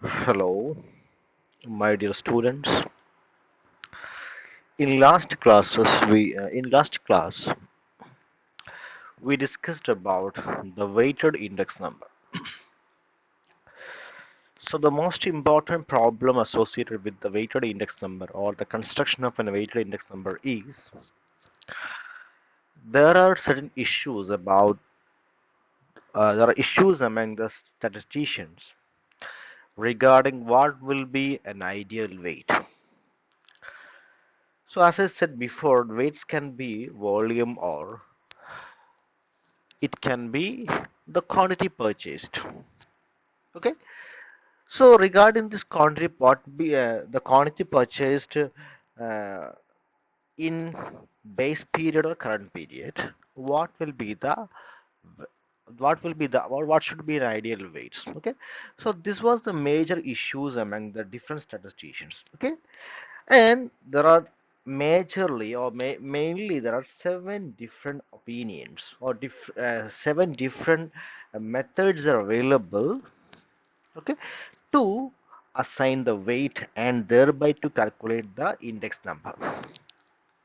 Hello, my dear students. In last class we discussed about the weighted index number. So the most important problem associated with the weighted index number or the construction of a weighted index number is there are certain issues about there are issues among the statisticians regarding what will be an ideal weight. So as I said before, weights can be volume or it can be the quantity purchased. Okay, so regarding this quantity, the quantity purchased in base period or current period, what will be the or what should be an ideal weights? Okay, so this was the major issues among the different statisticians. Okay, and there are mainly there are seven different opinions or seven different methods are available, okay, to assign the weight and thereby to calculate the index number.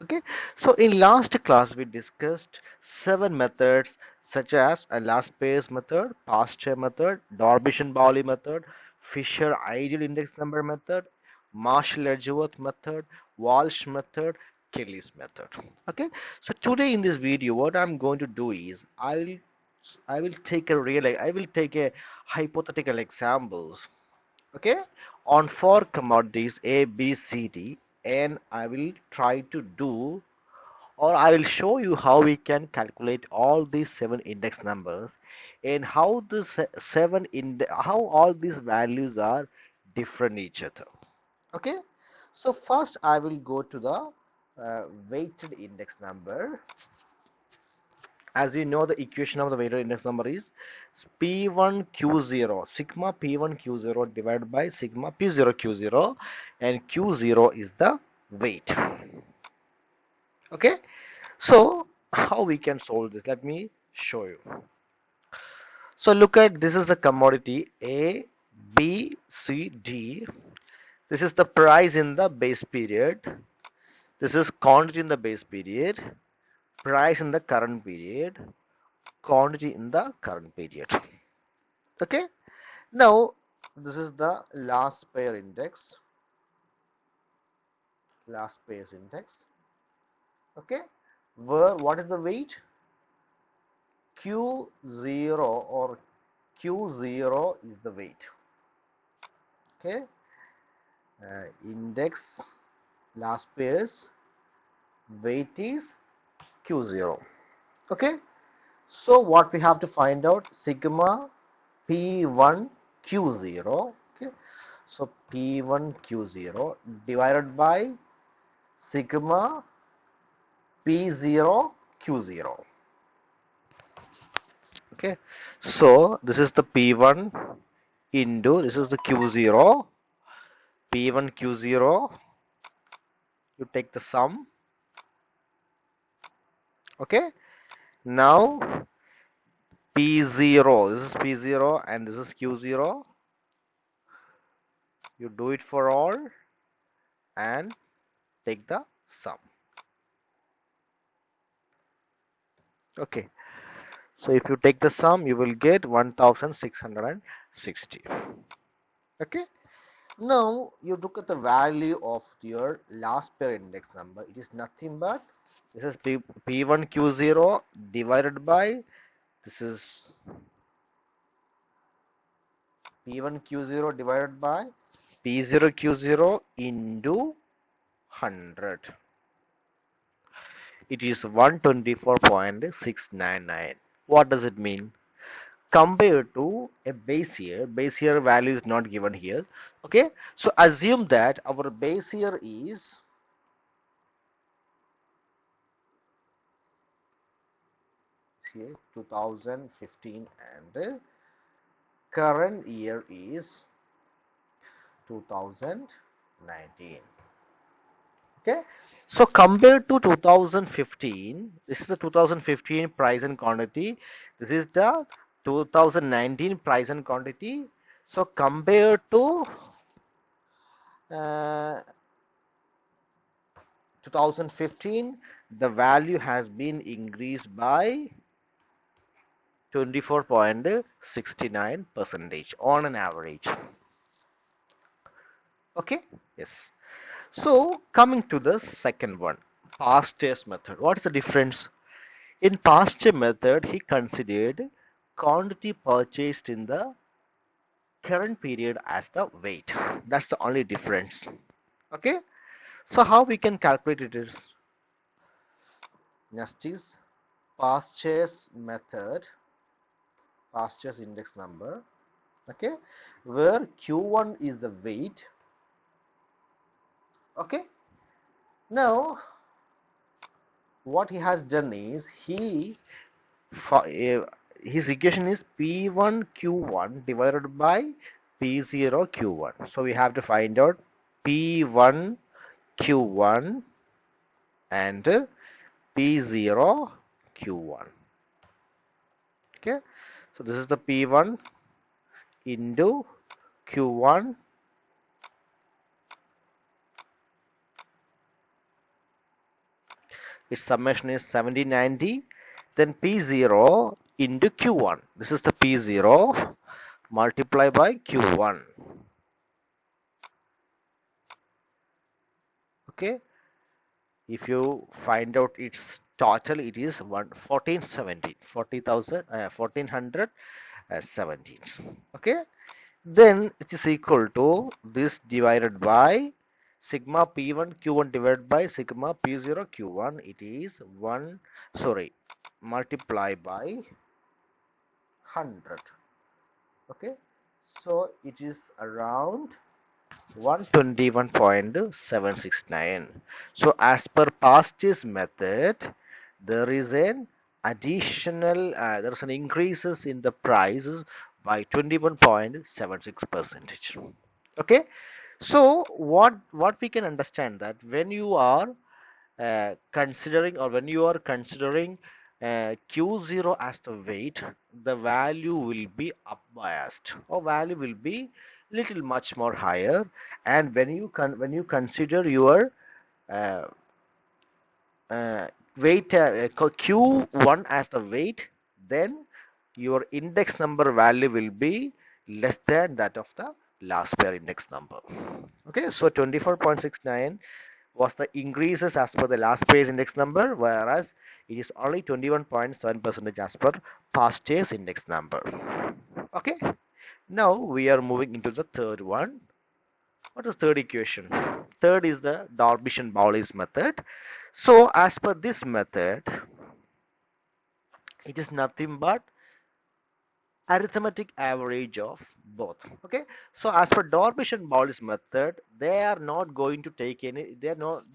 Okay, so in last class we discussed seven methods such as a Laspeyres method, Pasteur method, Dorbition-Bowley method, Fisher ideal index number method, Marshall-Edgeworth method, Walsh method, Kelly's method. Okay, so today in this video what I'm going to do is I will take a hypothetical examples, okay, on four commodities A, B, C, D, and I will try to do or I will show you how we can calculate all these seven index numbers and how the how all these values are different each other. Okay, so first I will go to the weighted index number. As we know, the equation of the weighted index number is P1Q0, sigma P1Q0 divided by sigma P0Q0, and Q0 is the weight. Okay, so how we can solve this? Let me show you. So look at, this is the commodity A, B, C, D. This is the price in the base period. This is quantity in the base period, price in the current period, quantity in the current period. Okay, now this is the Laspeyres index, Laspeyres index. Okay, where what is the weight? Q0 or Q0 is the weight. Okay, index Laspeyres weight is Q0. Okay, so what we have to find out, sigma P1 Q0. Okay, so P1 Q0 divided by sigma P0 Q0. Okay, so this is the P1 into this is the Q0. P1 Q0, you take the sum. Okay, now P0, this is P0 and this is Q0. You do it for all and take the sum. Okay, so if you take the sum, you will get 1660. Okay, now you look at the value of your Laspeyres index number. It is nothing but this is P1 Q0 divided by this is P1 Q0 divided by P0 Q0 into 100. It is 124.699. What does it mean? Compared to a base year value is not given here. Okay, so assume that our base year is here 2015 and current year is 2019. Okay, so compared to 2015, this is the 2015 price and quantity, this is the 2019 price and quantity. So compared to uh, 2015, the value has been increased by 24.69 percentage on an average. Okay, yes. So coming to the second one, past year's method. What is the difference? In past year method, he considered quantity purchased in the current period as the weight. That's the only difference. Okay, so how we can calculate it is, next is past year's method, past year's index number. Okay, where q1 is the weight. Okay, now what he has done is his equation is P1 Q1 divided by P0 Q1. So we have to find out P1 Q1 and P0 Q1. Okay, so this is the P1 into Q1. Its summation is 1790. Then P0 into Q1. This is the P0 multiplied by Q1. Okay, if you find out its total, it is 1470, 1417. Okay, then it is equal to this divided by sigma p1 q1 divided by sigma p0 q1. It is multiply by 100. Okay, so it is around 121.769. So as per past year's method, there is an additional there is an increases in the prices by 21.76 percentage. Okay, so what we can understand that when you are considering, or when you are considering q0 as the weight, the value will be up biased, or value will be little much more higher. And when you consider your uh, uh, weight q1 as the weight, then your index number value will be less than that of the last pair index number. Okay, so 24.69 was the increases as per the last page index number, whereas it is only 21.7% as per past year's index number. Okay, now we are moving into the third one. What is third equation? Third is the Darby-Bowley's method. So as per this method, it is nothing but arithmetic average of both. Okay, so as per Darby and Bowley's method, they are not going to take any, they're not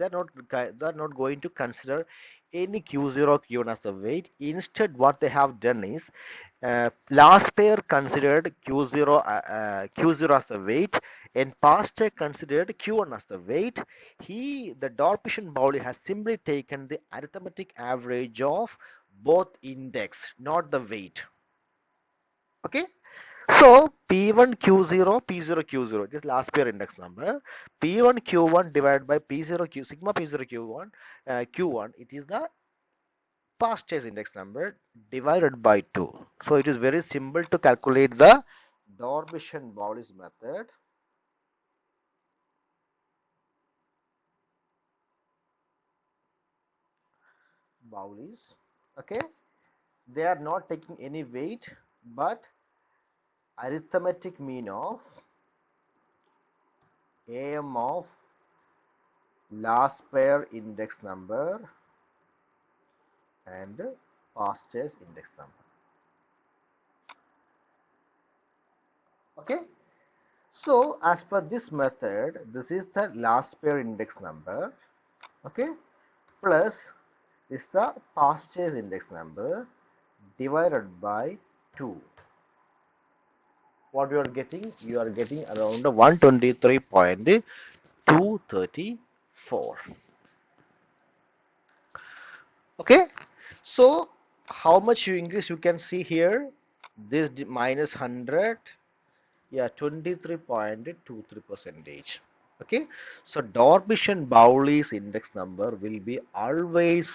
going to consider any q0 q1 as the weight. Instead, what they have done is last pair considered q0 as the weight, and past pair considered q1 as the weight. The Darby and Bowley has simply taken the arithmetic average of both index, not the weight. Okay, so P1 Q0, P0 Q0, this last pair index number, P1 Q1 divided by P0 Q sigma P0 Q1 Q1, it is the past year's index number divided by 2. So it is very simple to calculate the Darby-Bowley's method. Bowley's, okay, they are not taking any weight but arithmetic mean of AM of last pair index number and past year's index number. Okay, so as per this method, this is the last pair index number, okay, plus this is the past year's index number divided by 2. What you are getting? You are getting around 123.234. Okay, so how much you increase, you can see here, this minus 100, Yeah, 23.23 percentage. Okay, so Dormition-Bowley's index number will be always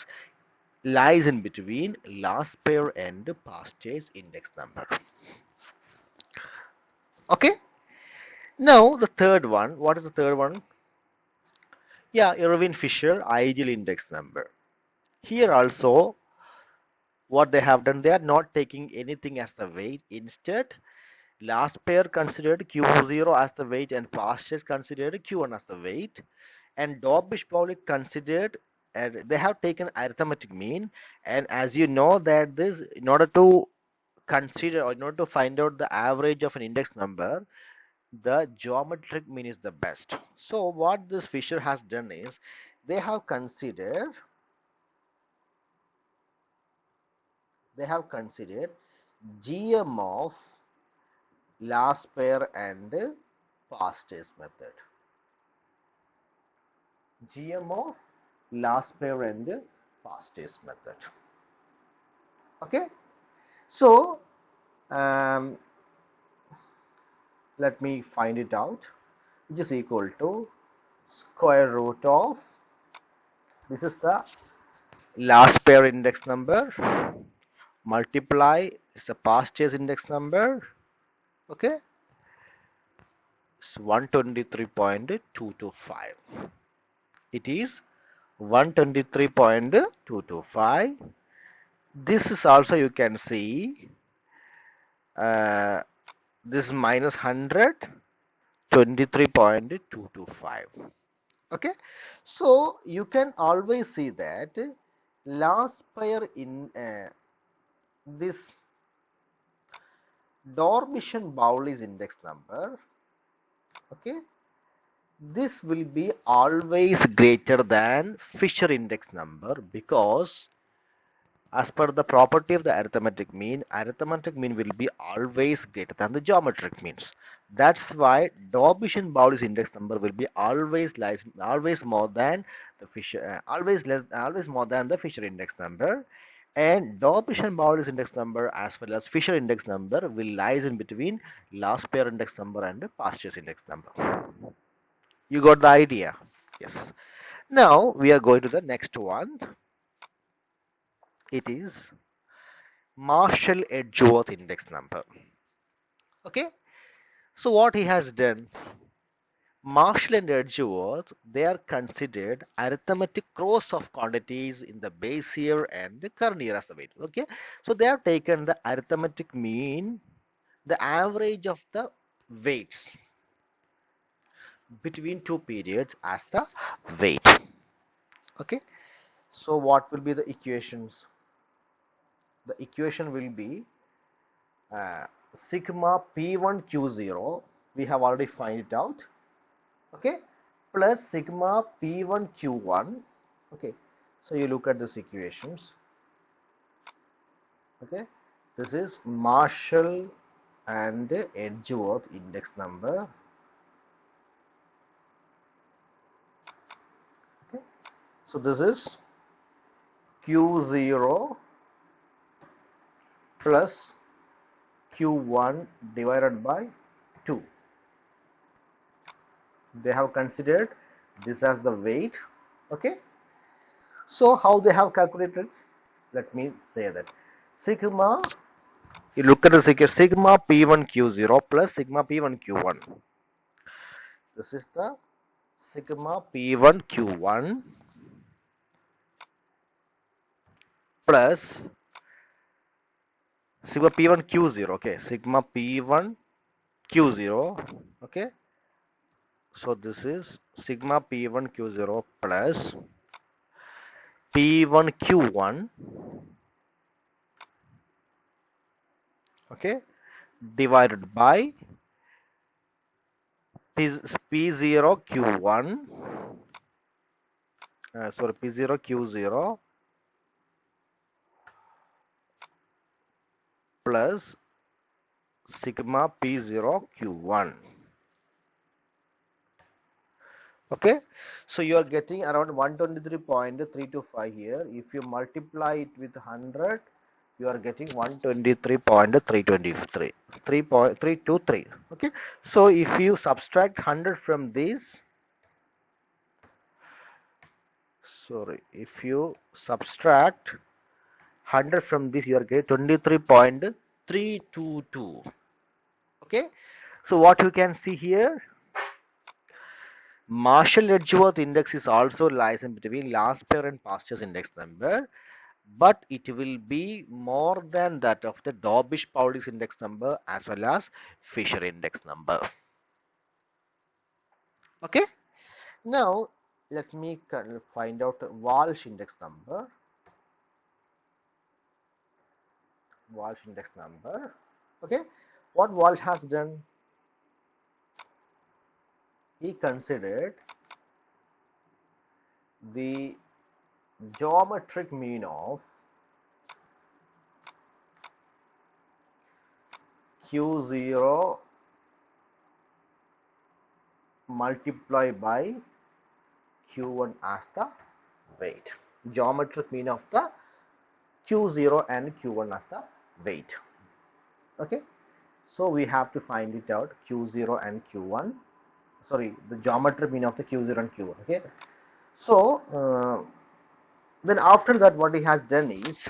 lies in between last pair and Pasteur's index number. Okay, now the third one. What is the third one? Yeah, Irving Fisher ideal index number. Here also, what they have done, they are not taking anything as the weight. Instead, last pair considered Q0 as the weight and Pasteur's considered Q1 as the weight. And Dobbish-Bowley considered, and they have taken arithmetic mean. And as you know that this, in order to consider or in order to find out the average of an index number, the geometric mean is the best. So what this Fisher has done is they have considered GM of last pair and past tense method. GM of last pair and past tense method. Okay, so um, let me find it out, which is equal to square root of, this is the last pair index number, multiply is the past year's index number. Okay, it's 123.225. It is 123.225. This is also, you can see, this is minus 100, 23.225. Okay, so you can always see that last pair in this Dormition-Bowley's index number, okay, this will be always greater than Fisher index number, because as per the property of the arithmetic mean will be always greater than the geometric means. That's why Dobbish-Bowley's index number will be always more than the Fisher, always more than the Fisher index number. And Dobbish-Bowley's index number as well as Fisher index number will lies in between last pair index number and past year's index number. You got the idea? Yes. Now we are going to the next one. It is Marshall-Edgeworth index number. Okay, so what he has done, Marshall and Edgeworth, they are considered arithmetic cross of quantities in the base year and the current year as the weight. Okay, so they have taken the arithmetic mean, the average of the weights between two periods as the weight. Okay, so what will be the equations? The equation will be sigma P1 Q0, we have already find it out, okay, plus sigma P1 Q1. Okay, so you look at these equations. Okay, this is Marshall and Edgeworth index number. Okay, so this is Q0 plus Q1 divided by 2. They have considered this as the weight. Okay, so how they have calculated? Let me say that sigma, you look at the sigma P1 Q0 plus sigma P1 Q1. This is the sigma P1 Q1 plus sigma P1 Q0. Okay, sigma P1 Q0. Okay, so this is sigma P1 Q0 plus P1 Q1. Okay, divided by P0 Q1, sorry, P0 Q0 plus sigma P0 Q1. Okay, so you are getting around 123.325 here. If you multiply it with 100, you are getting 123.323, 3.323. Okay, so if you subtract 100 from this, if you subtract 100 from this, you are getting 23.322. Okay, so what you can see here, Marshall-Edgeworth index is also lies in between last pair and past year's index number, but it will be more than that of the Dobbish-Pauli's index number as well as Fisher index number. Okay, now let me find out Walsh index number. Walsh index number. Okay, what Walsh has done, he considered the geometric mean of Q0 multiplied by Q1 as the weight. Geometric mean of the Q0 and Q1 as the weight. Okay, so we have to find it out, Q0 and Q1. Sorry, the geometric mean of the Q0 and Q1. Okay, so then after that, what he has done is,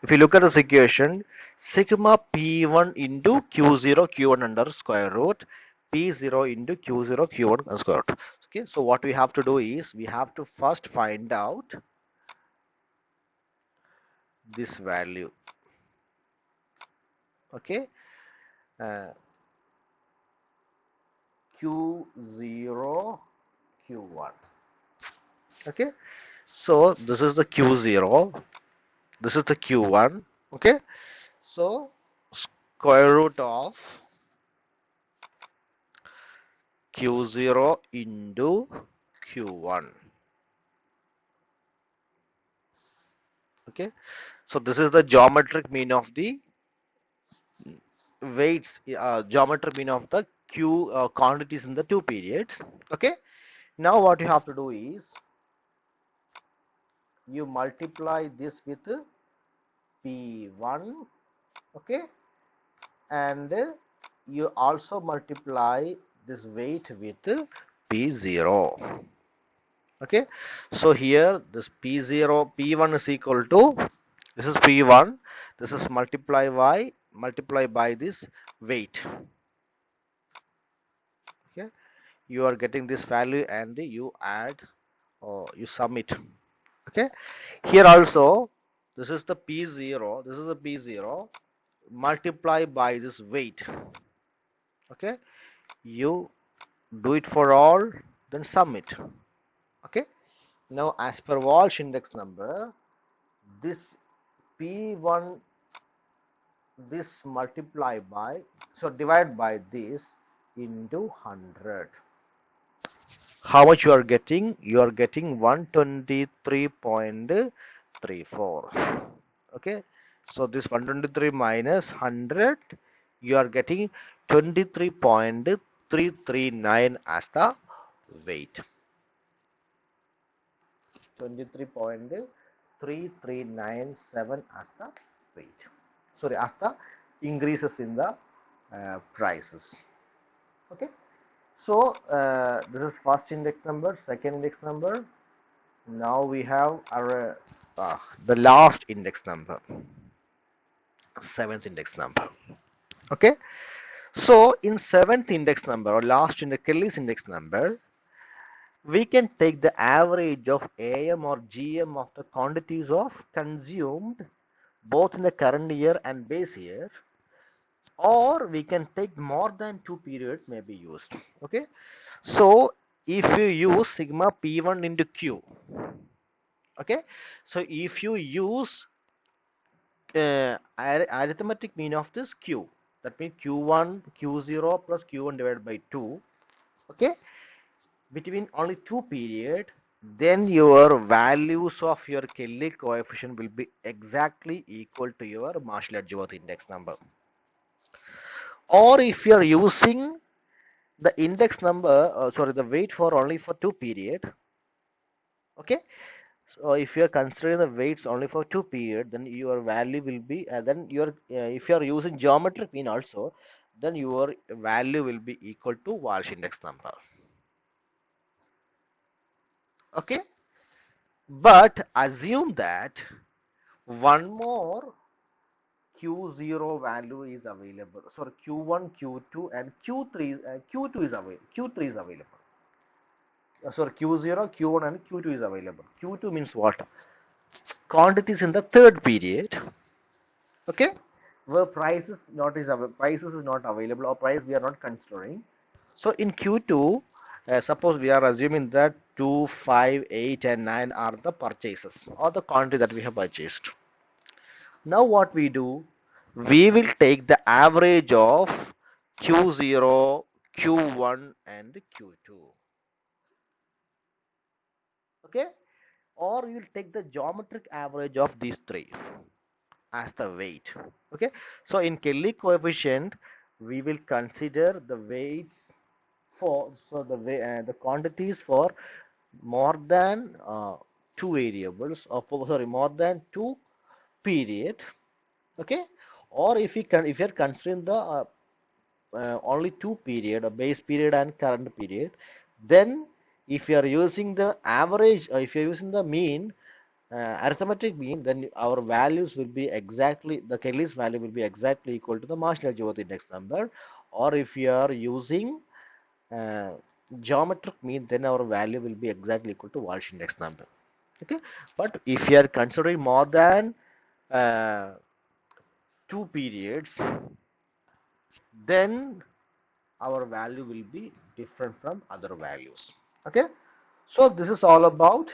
if you look at this equation, sigma P1 into Q0 Q1 under square root P0 into Q0 Q1 square root. Okay, so what we have to do is, we have to first find out this value. Okay, Q0 Q1. Okay, so this is the Q0, this is the Q1. Okay, so square root of Q0 into Q1. Okay, so this is the geometric mean of the weights, geometric mean of the Q quantities in the two periods. Okay, now what you have to do is, you multiply this with P1. Okay, and you also multiply this weight with P0. Okay, so here this P0, P1 is equal to, this is P1, this is multiply by this weight. Okay, you are getting this value and you add, or you sum it. Okay, here also this is the P0, this is the P0, multiply by this weight. Okay, you do it for all, then sum it. Okay, now as per Walsh index number, this P1, this multiply by, so divide by this into 100. How much you are getting? You are getting 123.34. Okay, so this 123 minus 100, you are getting 23.339 as the weight. 23.3397 as the weight. Sorry, as the increases in the prices. Okay, so this is first index number, second index number. Now we have our the last index number, seventh index number. Okay, so in seventh index number, or last in the Kelly's index number, we can take the average of AM or GM of the quantities of consumed both in the current year and base year, or we can take more than two periods may be used. Okay, so if you use sigma P1 into Q, okay, so if you use arithmetic mean of this Q, that means Q1 Q0 plus Q1 divided by 2, okay, between only two period, then your values of your Kelly coefficient will be exactly equal to your Marshall-Edgeworth index number. Or if you are using the index number, sorry, the weight for only for two period, okay, So if you are considering the weights only for 2 period, then your value will be then your if you are using geometric mean also, then your value will be equal to Walsh index number. Okay, but assume that one more Q0 value is available. Sorry, Q1, Q2, and Q3. Q2 is available. Q3 is available. Sorry, Q0, Q1, and Q2 is available. Q2 means what? Quantities in the third period. Okay, where prices is not available, or price we are not considering. So in Q2, suppose we are assuming that 2, 5, 8, and 9 are the purchases or the quantity that we have purchased. Now what we do, we will take the average of Q0, Q1, and Q2. Okay, or you'll take the geometric average of these three as the weight. Okay, so in Kelly coefficient we will consider the weights for the quantities for more than two variables, or sorry, more than two period. Okay, or if you are considering the only two period, a base period and current period, then if you are using the average, or if you are using the mean, arithmetic mean, then our values will be exactly, the Kelly's value will be exactly equal to the marginal growth index number. Or if you are using uh, geometric mean, then our value will be exactly equal to Walsh index number. Okay, but if you are considering more than uh, two periods, then our value will be different from other values. Okay, so this is all about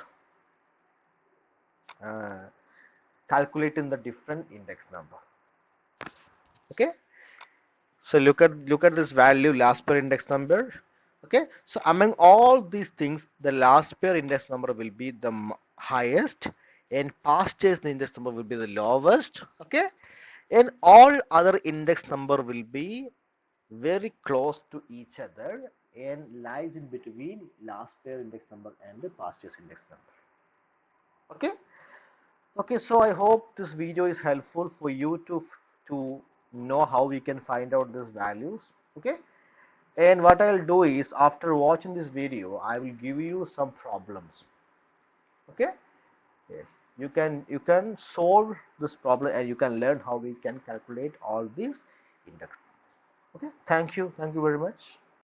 uh, calculating the different index number. Okay, so look at this value, last pair index number. Okay, so among all these things, the last pair index number will be the highest, and past year's index number will be the lowest. Okay, and all other index number will be very close to each other and lies in between last pair index number and the past year's index number. Okay, okay, so I hope this video is helpful for you to know how we can find out these values. Okay, and what I'll do is, after watching this video, I will give you some problems. Okay, yes, you can solve this problem, and you can learn how we can calculate all these index. Okay, thank you very much.